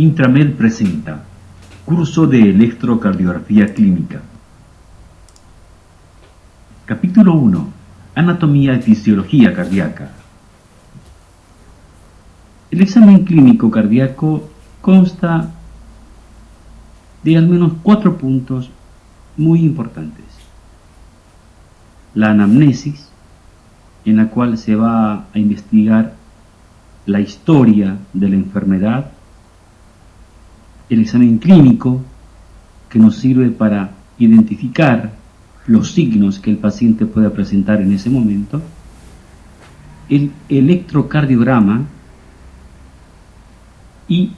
Intramed presenta Curso de Electrocardiografía Clínica. Capítulo 1. Anatomía y fisiología cardíaca. El examen clínico cardíaco consta de al menos 4 puntos muy importantes. La anamnesis, en la cual se va a investigar la historia de la enfermedad. El examen clínico, que nos sirve para identificar los signos que el paciente pueda presentar en ese momento. El electrocardiograma y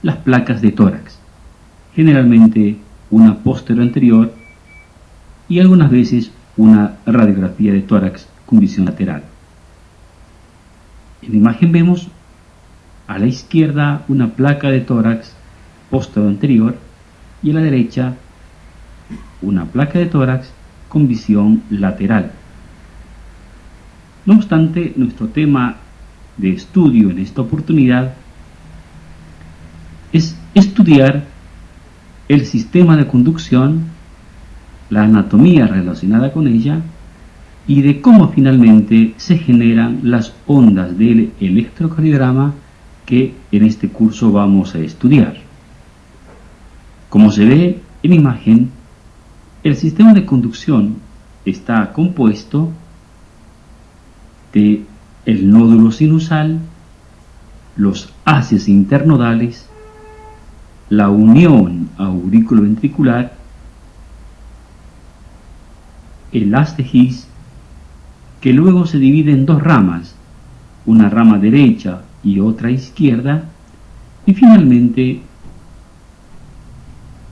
las placas de tórax, generalmente una posterior anterior y algunas veces una radiografía de tórax con visión lateral. En la imagen vemos a la izquierda una placa de tórax posterior anterior y a la derecha una placa de tórax con visión lateral. No obstante, nuestro tema de estudio en esta oportunidad es estudiar el sistema de conducción, la anatomía relacionada con ella y de cómo finalmente se generan las ondas del electrocardiograma que en este curso vamos a estudiar. Como se ve en la imagen, el sistema de conducción está compuesto de el nódulo sinusal, los haces internodales, la unión auriculoventricular, el haz de His, que luego se divide en 2 ramas, una rama derecha y otra izquierda, y finalmente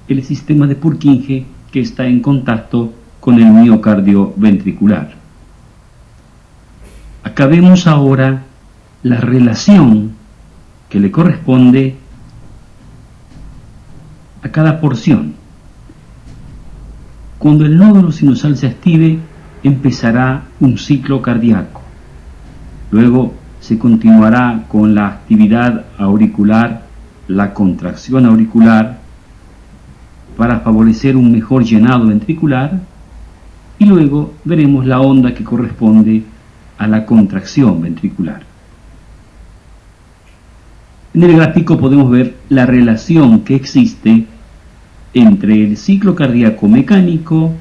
el sistema de Purkinje, que está en contacto con el miocardio ventricular. Acá vemos ahora la relación que le corresponde a cada porción. Cuando el nódulo sinusal se active, empezará un ciclo cardíaco. Luego se continuará con la actividad auricular, la contracción auricular, para favorecer un mejor llenado ventricular, y luego veremos la onda que corresponde a la contracción ventricular. En el gráfico podemos ver la relación que existe entre el ciclo cardíaco mecánico,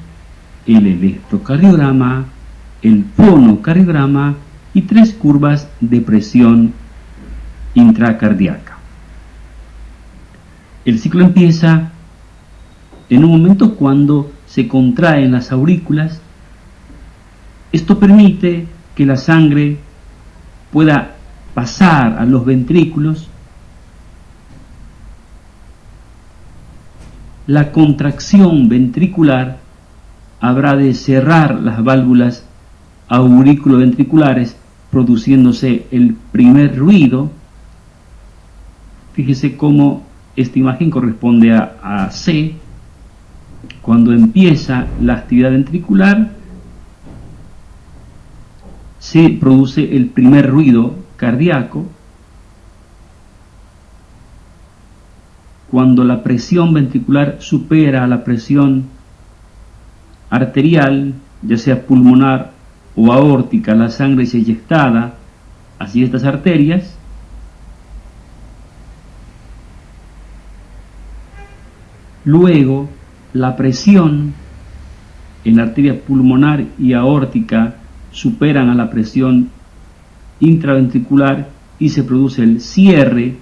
el electrocardiograma, el fonocardiograma y 3 curvas de presión intracardíaca. El ciclo empieza en un momento cuando se contraen las aurículas. Esto permite que la sangre pueda pasar a los ventrículos. La contracción ventricular habrá de cerrar las válvulas auriculoventriculares, produciéndose el primer ruido. Fíjese cómo esta imagen corresponde a C. Cuando empieza la actividad ventricular, se produce el primer ruido cardíaco. Cuando la presión ventricular supera la presión arterial, ya sea pulmonar o aórtica, la sangre es eyectada hacia estas arterias. Luego, la presión en la arteria pulmonar y aórtica superan a la presión intraventricular y se produce el cierre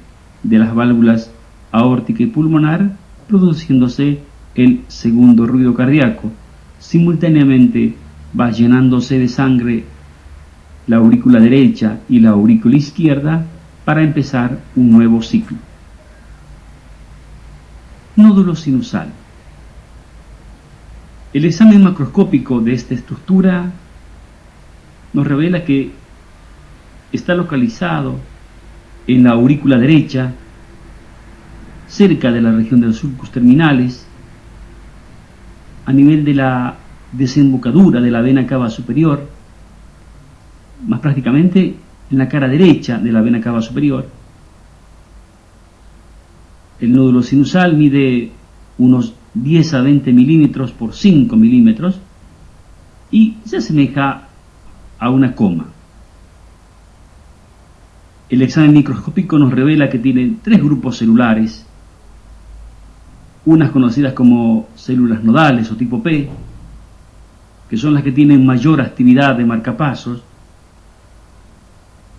de las válvulas aórtica y pulmonar, produciéndose el segundo ruido cardíaco. Simultáneamente va llenándose de sangre la aurícula derecha y la aurícula izquierda para empezar un nuevo ciclo. Nódulo sinusal. El examen macroscópico de esta estructura nos revela que está localizado en la aurícula derecha, cerca de la región de los sulcus terminales, a nivel de la desembocadura de la vena cava superior, más prácticamente en la cara derecha de la vena cava superior. El nódulo sinusal mide unos 10 a 20 milímetros por 5 milímetros y se asemeja a una coma. El examen microscópico nos revela que tiene 3 grupos celulares, unas conocidas como células nodales o tipo P, que son las que tienen mayor actividad de marcapasos,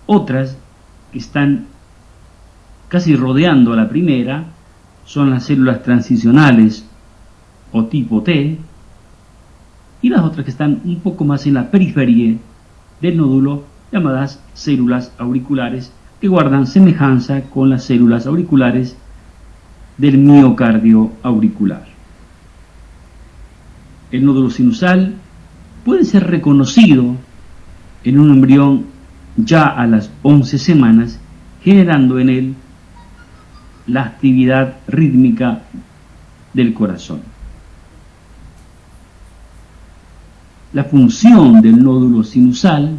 otras que están casi rodeando a la primera, son las células transicionales o tipo T, y las otras que están un poco más en la periferia del nódulo, llamadas células auriculares, que guardan semejanza con las células auriculares del miocardio auricular. El nódulo sinusal puede ser reconocido en un embrión ya a las 11 semanas, generando en él la actividad rítmica del corazón. La función del nódulo sinusal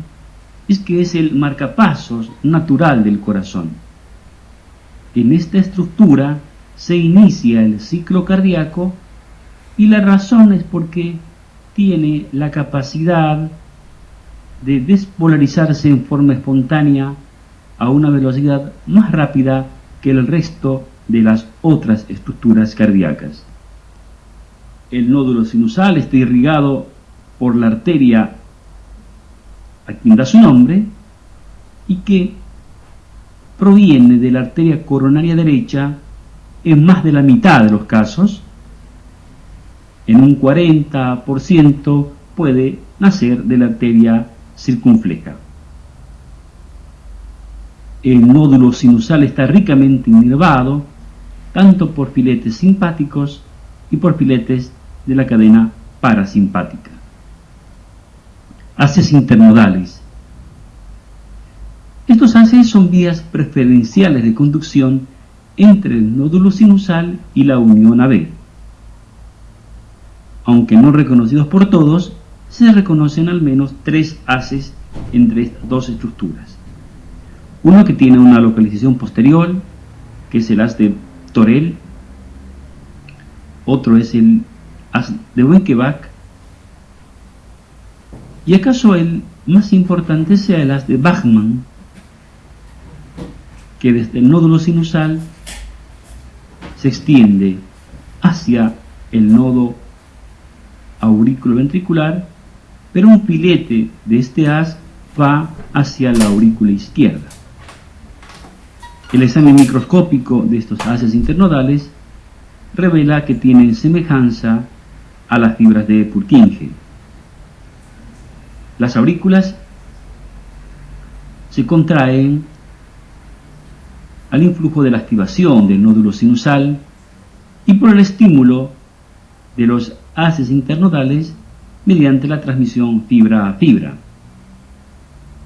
es que es el marcapasos natural del corazón. En esta estructura se inicia el ciclo cardíaco y la razón es porque tiene la capacidad de despolarizarse en forma espontánea a una velocidad más rápida que el resto de las otras estructuras cardíacas. El nódulo sinusal está irrigado por la arteria a quien da su nombre y que proviene de la arteria coronaria derecha en más de la mitad de los casos. En un 40% puede nacer de la arteria circunfleja. El nódulo sinusal está ricamente inervado tanto por filetes simpáticos y por filetes de la cadena parasimpática. Haces internodales. Estos haces son vías preferenciales de conducción entre el nódulo sinusal y la unión AB. Aunque no reconocidos por todos, se reconocen al menos 3 haces entre estas dos estructuras. Uno que tiene una localización posterior, que es el haz de Torel. Otro es el haz de Wenckebach. Y acaso el más importante sea el haz de Bachmann, que desde el nódulo sinusal se extiende hacia el nodo auriculoventricular, pero un filete de este haz va hacia la aurícula izquierda. El examen microscópico de estos haces internodales revela que tienen semejanza a las fibras de Purkinje. Las aurículas se contraen al influjo de la activación del nódulo sinusal y por el estímulo de los haces internodales mediante la transmisión fibra a fibra.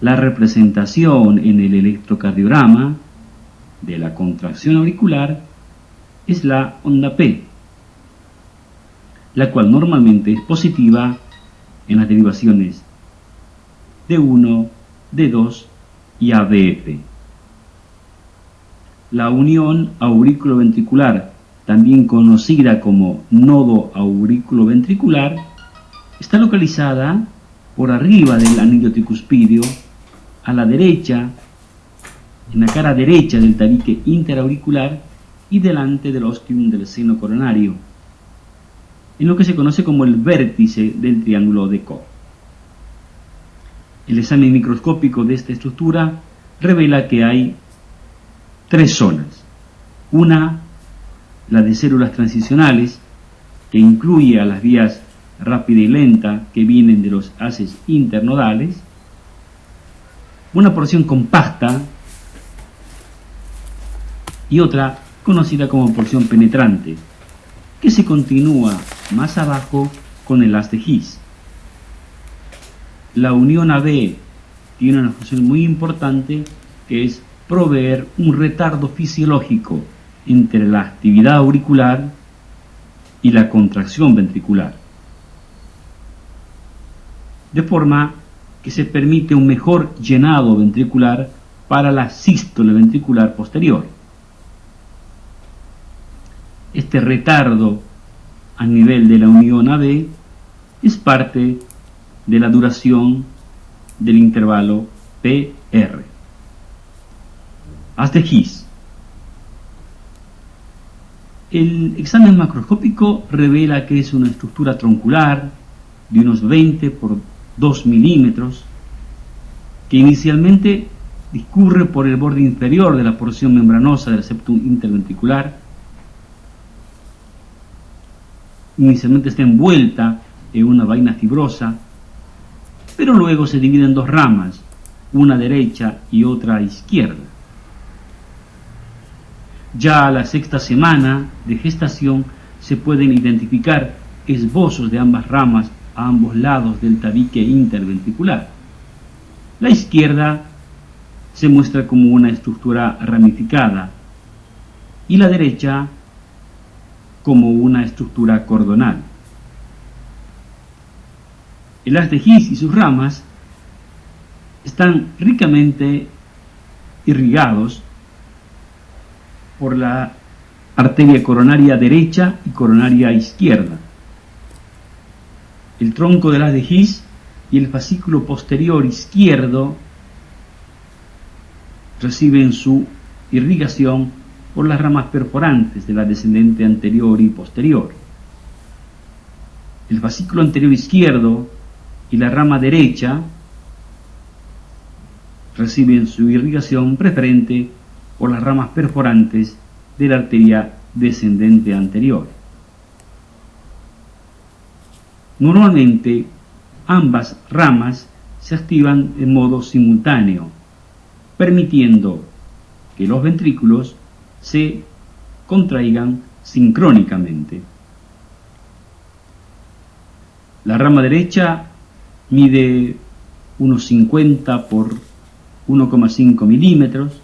La representación en el electrocardiograma de la contracción auricular es la onda P, la cual normalmente es positiva en las derivaciones D1, D2 y ABF. La unión auriculoventricular, también conocida como nodo auriculoventricular, está localizada por arriba del anillo tricuspidio, a la derecha, en la cara derecha del tabique interauricular y delante del ostium del seno coronario, en lo que se conoce como el vértice del triángulo de Koch. El examen microscópico de esta estructura revela que hay 3 zonas. Una, la de células transicionales, que incluye a las vías rápida y lenta que vienen de los haces internodales. Una porción compacta y otra conocida como porción penetrante, que se continúa más abajo con el haz de His. La unión AB tiene una función muy importante, que es proveer un retardo fisiológico entre la actividad auricular y la contracción ventricular, de forma que se permite un mejor llenado ventricular para la sístole ventricular posterior. este retardo a nivel de la unión AB es parte de la duración del intervalo PR. Haz de Higgs. El examen macroscópico revela que es una estructura troncular de unos 20 por 2 milímetros que inicialmente discurre por el borde inferior de la porción membranosa del septum interventricular. Inicialmente está envuelta en una vaina fibrosa, pero luego se divide en dos ramas, una derecha y otra izquierda. Ya a la sexta semana de gestación se pueden identificar esbozos de ambas ramas a ambos lados del tabique interventricular. La izquierda se muestra como una estructura ramificada y la derecha como una estructura cordonal. El haz de Higgs y sus ramas están ricamente irrigados por la arteria coronaria derecha y coronaria izquierda. El tronco del haz de Higgs y el fascículo posterior izquierdo reciben su irrigación por las ramas perforantes de la descendente anterior y posterior. El fascículo anterior izquierdo y la rama derecha reciben su irrigación preferente por las ramas perforantes de la arteria descendente anterior. Normalmente, ambas ramas se activan en modo simultáneo, permitiendo que los ventrículos se contraigan sincrónicamente. La rama derecha mide unos 50 por 1,5 milímetros,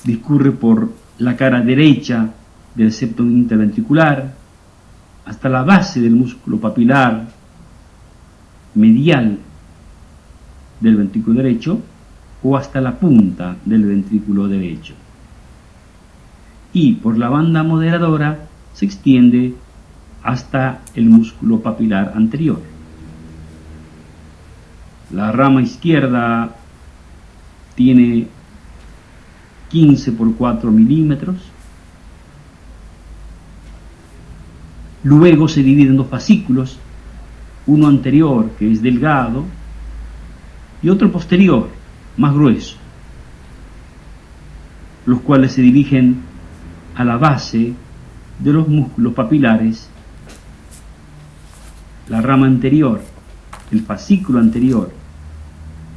discurre por la cara derecha del septum interventricular hasta la base del músculo papilar medial del ventrículo derecho o hasta la punta del ventrículo derecho. Y por la banda moderadora se extiende hasta el músculo papilar anterior. La rama izquierda tiene 15 por 4 milímetros. Luego se divide en dos fascículos, uno anterior que es delgado y otro posterior más grueso, los cuales se dirigen a la base de los músculos papilares. La rama anterior, el fascículo anterior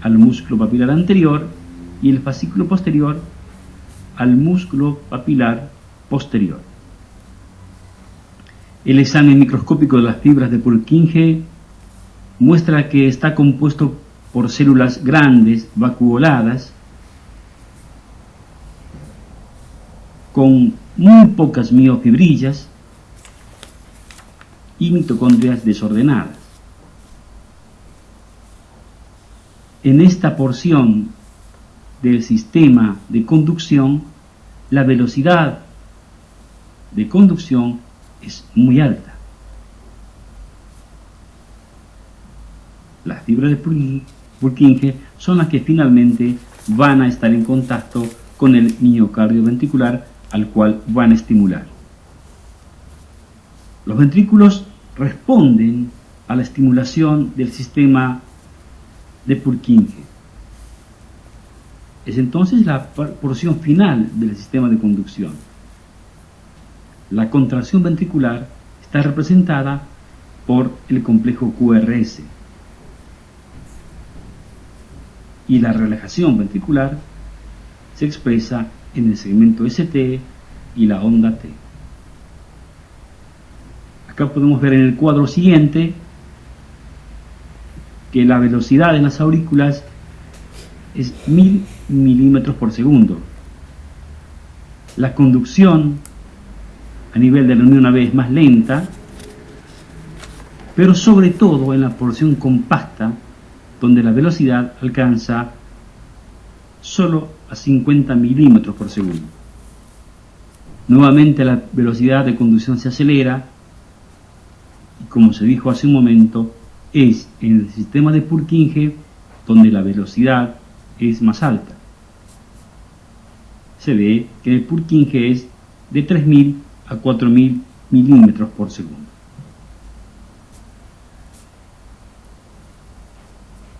al músculo papilar anterior y el fascículo posterior al músculo papilar posterior. El examen microscópico de las fibras de Purkinje muestra que está compuesto por células grandes, vacuoladas, con muy pocas miofibrillas y mitocondrias desordenadas. En esta porción del sistema de conducción, la velocidad de conducción es muy alta. Las fibras de Purkinje son las que finalmente van a estar en contacto con el miocardio ventricular al cual van a estimular. Los ventrículos responden a la estimulación del sistema de Purkinje. Es entonces la porción final del sistema de conducción. La contracción ventricular está representada por el complejo QRS y la relajación ventricular se expresa en el segmento ST y la onda T. Acá podemos ver en el cuadro siguiente que la velocidad en las aurículas es 1000 milímetros por segundo. La conducción a nivel de la unión AB es más lenta, pero sobre todo en la porción compacta, donde la velocidad alcanza solo a 50 milímetros por segundo. Nuevamente la velocidad de conducción se acelera y, como se dijo hace un momento, es en el sistema de Purkinje donde la velocidad es más alta. Se ve que el Purkinje es de 3000 a 4000 milímetros por segundo.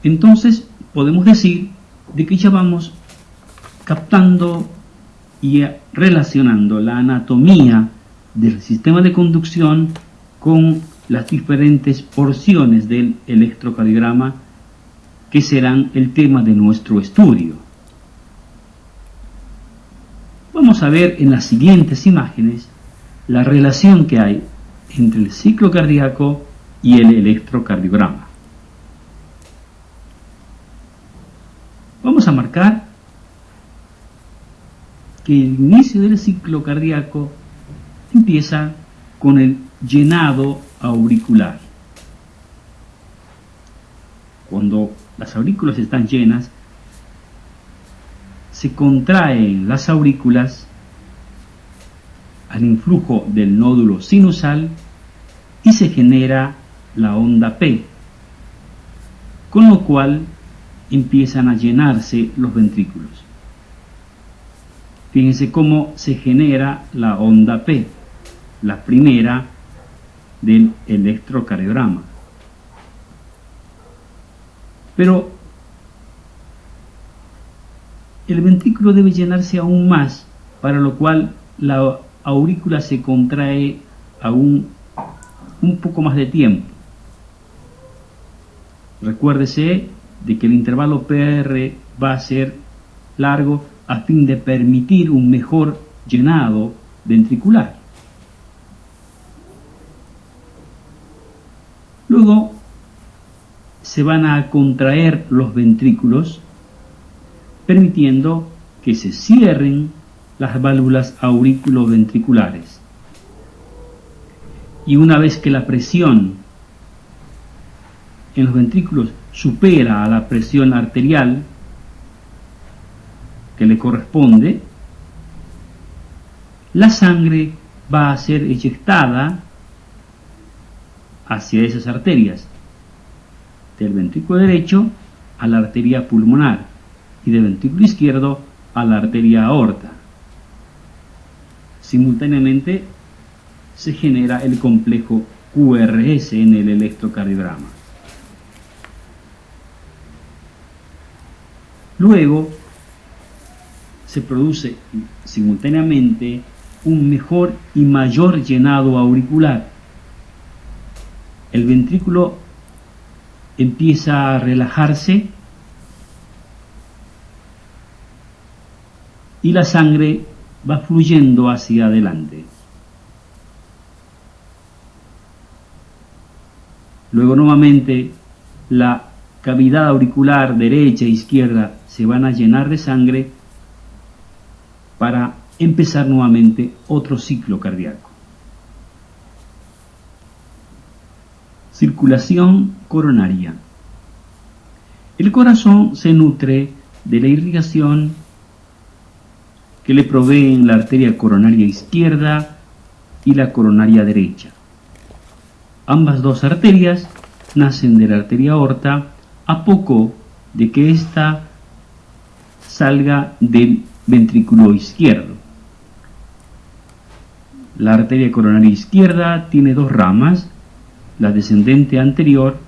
Entonces podemos decir de que ya vamos captando y relacionando la anatomía del sistema de conducción con las diferentes porciones del electrocardiograma que serán el tema de nuestro estudio. Vamos a ver en las siguientes imágenes la relación que hay entre el ciclo cardíaco y el electrocardiograma. Vamos a marcar que el inicio del ciclo cardíaco empieza con el llenado auricular. Cuando las aurículas están llenas, se contraen las aurículas al influjo del nódulo sinusal y se genera la onda P, con lo cual empiezan a llenarse los ventrículos. Fíjense cómo se genera la onda P, la primera del electrocardiograma. Pero el ventrículo debe llenarse aún más, para lo cual la aurícula se contrae aún un poco más de tiempo. Recuérdese de que el intervalo PR va a ser largo a fin de permitir un mejor llenado ventricular. Luego se van a contraer los ventrículos, permitiendo que se cierren las válvulas auriculoventriculares. Y una vez que la presión en los ventrículos supera a la presión arterial que le corresponde, la sangre va a ser eyectada hacia esas arterias, del ventrículo derecho a la arteria pulmonar y del ventrículo izquierdo a la arteria aorta. Simultáneamente se genera el complejo QRS en el electrocardiograma. Luego se produce simultáneamente un mejor y mayor llenado auricular. El ventrículo empieza a relajarse y la sangre va fluyendo hacia adelante. Luego nuevamente la cavidad auricular derecha e izquierda se van a llenar de sangre para empezar nuevamente otro ciclo cardíaco. Circulación coronaria. El corazón se nutre de la irrigación que le proveen la arteria coronaria izquierda y la coronaria derecha. Ambas dos arterias nacen de la arteria aorta a poco de que ésta salga del ventrículo izquierdo. La arteria coronaria izquierda tiene dos ramas, la descendente anterior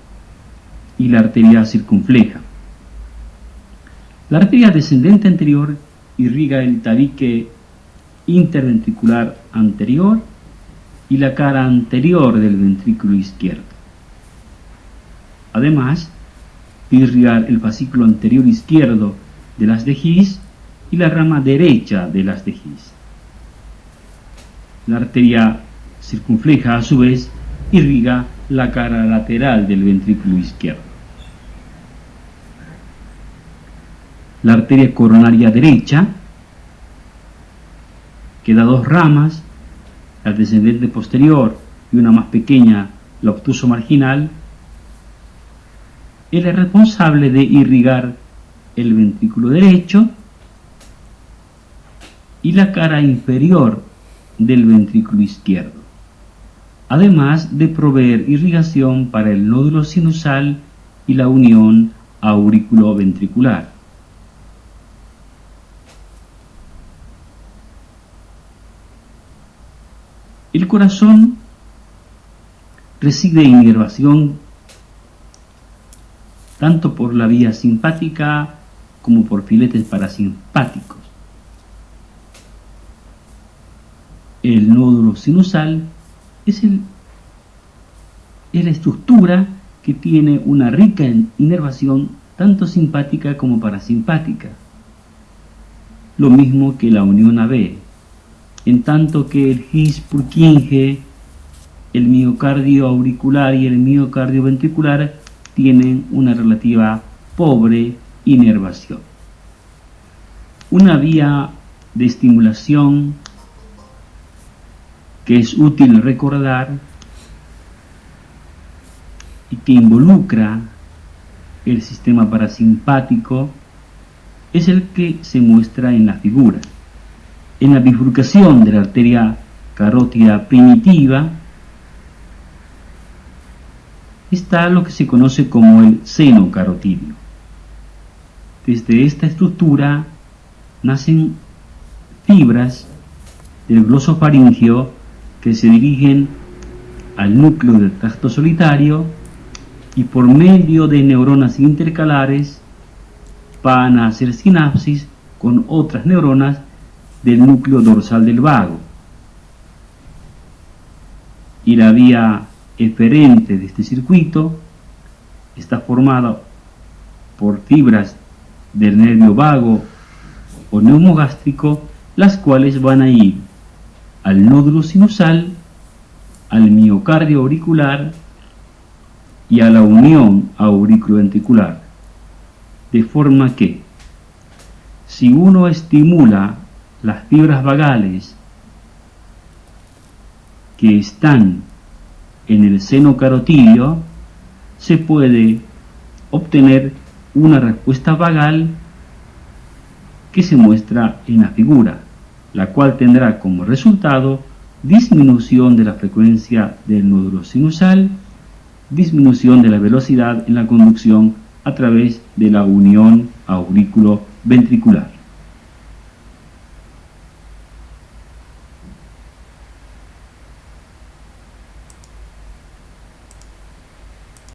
y la arteria circunfleja. La arteria descendente anterior irriga el tabique interventricular anterior y la cara anterior del ventrículo izquierdo. Además, de irrigar el fascículo anterior izquierdo de las de His y la rama derecha de las de His. La arteria circunfleja, a su vez, irriga la cara lateral del ventrículo izquierdo. La arteria coronaria derecha, que da dos ramas, la descendente posterior y una más pequeña, la obtuso marginal, es la responsable de irrigar el ventrículo derecho y la cara inferior del ventrículo izquierdo, además de proveer irrigación para el nódulo sinusal y la unión auriculoventricular. El corazón recibe inervación tanto por la vía simpática como por filetes parasimpáticos. El nódulo sinusal es la estructura que tiene una rica inervación tanto simpática como parasimpática, lo mismo que la unión AB, en tanto que el His-Purkinje, el miocardio auricular y el miocardio ventricular tienen una relativa pobre inervación. Una vía de estimulación que es útil recordar y que involucra el sistema parasimpático es el que se muestra en la figura. En la bifurcación de la arteria carótida primitiva está lo que se conoce como el seno carotidio. Desde esta estructura nacen fibras del glosofaringeo que se dirigen al núcleo del tracto solitario y por medio de neuronas intercalares van a hacer sinapsis con otras neuronas del núcleo dorsal del vago. Y la vía eferente de este circuito está formada por fibras del nervio vago o neumogástrico, las cuales van a ir al nódulo sinusal, al miocardio auricular y a la unión auriculoventricular, de forma que si uno estimula las fibras vagales que están en el seno carotidio, se puede obtener una respuesta vagal que se muestra en la figura, la cual tendrá como resultado disminución de la frecuencia del nódulo sinusal, disminución de la velocidad en la conducción a través de la unión auriculoventricular.